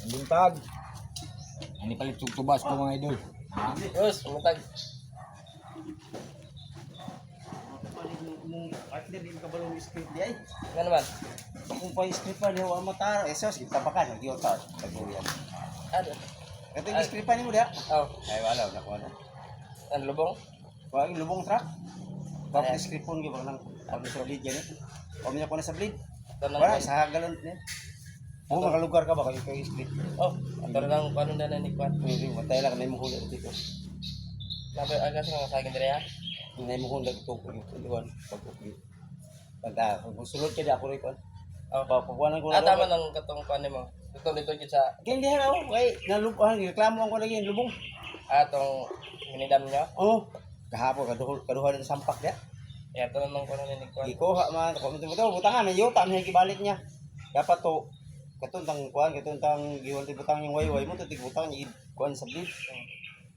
Buntag. Ani palit tubas ko mga idol. Ha? Yes, buntag. Partner din ka balong script di ay. Nga naman. Kung pa script pa di wa matar, esos kita pakan lagi otar. Taguyan. Ano? Ito yung script pa nimo dia. Oh, Ay wala na ko na. ang lubong. Wa yung lubong truck. Bakit script pun gyud nang pag sa lead yan. O minya ko na sa blade. Tanang Wala sa galon ni. Mo makalugar ka ba kayo kay script? Oh, ato lang paano na ni kwan. Pwede matay lang may muhula dito. Labi aga sa mga saging dire ha. May muhula dito ko iwan pag-upli. Pagka kung sulod ka di ako rin ko. Oh, Papuwanan ko ah, tama nang katong kwan mo. Ito dito gid sa Kaya hindi ako, kay nalubuhan, reklamo ko lagi yung lubong. atong hinidam nyo. Oo. Kahapon, kaduha ng sampak niya. Ya, ito naman ko na ni kwan. Ikuha man, komento mo ito, butangan, may yuta, may kibalik niya. Dapat to, katuntang kuhan, katuntang giwal butang yung wayway mo, tutig butang niya, kuhan sa blade.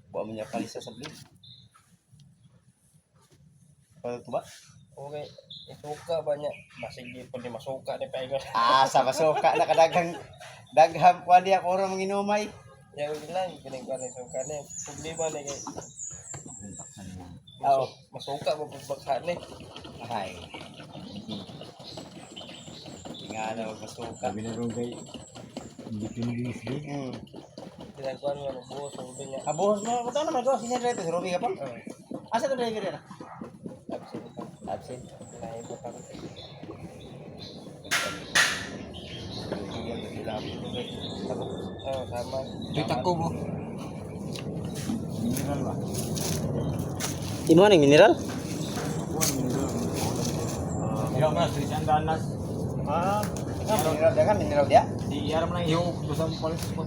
Buwa mo niya kalisa sa blade. Pwede ito ba? Okay, isuka ba niya? Masige po di masuka ni Paigo. Sa masuka, nakadaghang, daghang kuhan niya, kuro mong inumay. Ya, wala lang, ginagawa ni suka ni. Problema ni kay Oo. masuka mo pagbakha ni. Ay. Nga na, masuka. Sabi na ron kay hindi pinilis din. Ginagawa mo ng buhos, sabi niya. Buhos mo, kung naman ko, sinirete, si Romy ka pa? Oh, Asa ka driver yan? absent ka. Absent. Naibo ka. Oh, sama. Kita ko mo. Mineral ba? Imo ning mineral? Kuan mineral. Ikaw mas Christian Danas. Mineral dia. Di yaram lang yung dosa mo palit ko.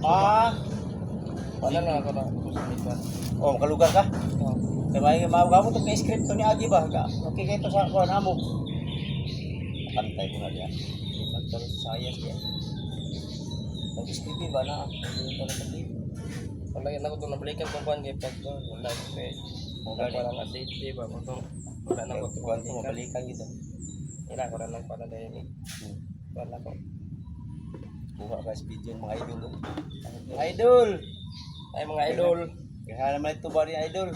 Wala na ako na kusumitan. Oh, makalugar ka. Oh, Kaya may mga to kay script to ni Agi ba? Okay kay to sa kuan amo. Pantay ko na dia. Pantay sa sayas dia. Nag-script ba na? Hindi na sa blade. wala yan ako itong nabalikan kung kuhan kay pag wala kay wala ko lang asiti ba mo itong wala na ko Kuan to itong mabalikan gid. ina ko na lang para dahil ni wala ko Buha ka video mga idol. mga idol ay mga idol Kaya naman ito ba ni idol?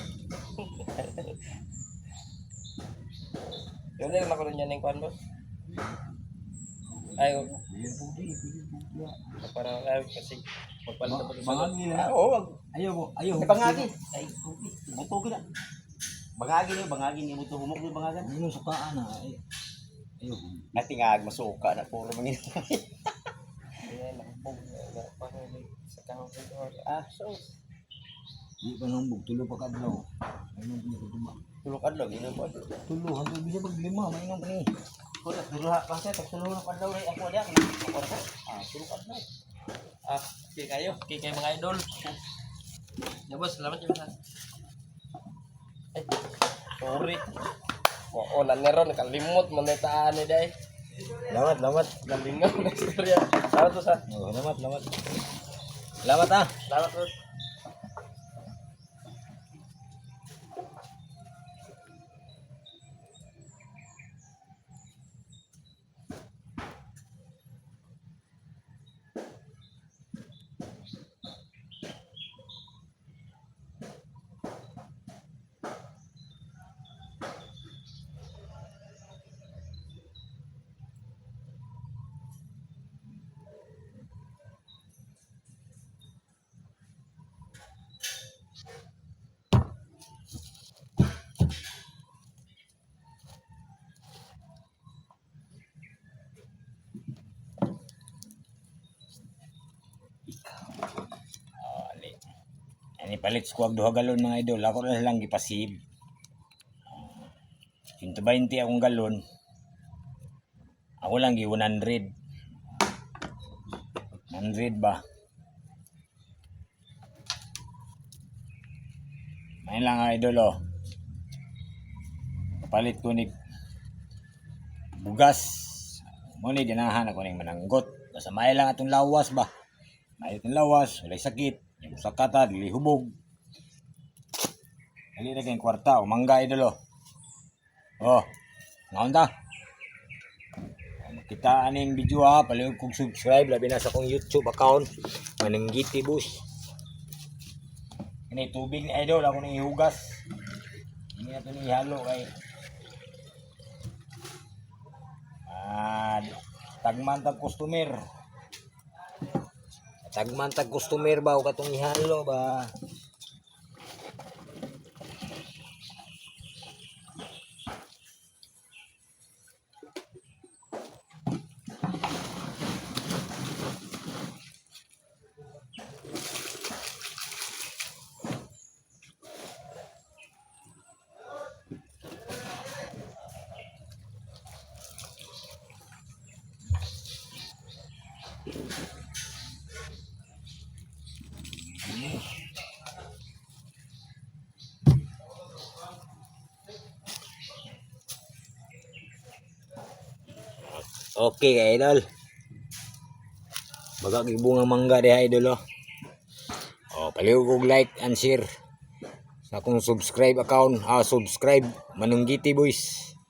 yun lang ako rin yan yung kuhan boss ay para ay kasi magpalit na Mangan nila. Oo, Ayaw. bangagi. Ay, buto gina. Bangagi ni buto humok ni bangagan. Ano sukaan na. Ayaw. Ati nga masuka na puro mangin. ayan nakapog sa kahong dito So Di pa nang tulo pa kadlaw. Ayun ang pinakatuma. tulok adlaw gina po. Tulo hanggang bisa paglima maingon ni. Ko na duha pa sa tulok adlaw ray ako dia. Ako ko. Tulok adlaw. okay kayo mga idol ya boss salamat yun ha ay sorry oo naneron nakalimot mo na itaan ni day Lamat. nalingaw na istorya salamat boss ha Oh, lamat. Lamat ah. salamat boss Ani palit ko og duha galon mga idol. Ako na lang gipasib. 120 akong galon. Ako lang gi 100. 100 ba? May lang idol oh. Palit ko ni bugas. Mo ni ganahan ako ning mananggot. Basta may lang atong lawas ba. May atong lawas, walay sakit. Yung sakata, dili hubog. Dali na kayong kwarta, umangga idol oh. Oh, ngaon ta? Kita aning video ha, palihog kong subscribe, labi na sa kong YouTube account. Mananggiti boys. Ini tubig ni idol ako nang ihugas. Hindi na ito ni ihalo kay tagmantag customer. Tagmantag customer ba o katong ihalo ba? Okay kay idol. Baga gibunga mangga di idol oh. Oh, palihog og like and share sa akong subscribe account. Subscribe Mananggiti boys.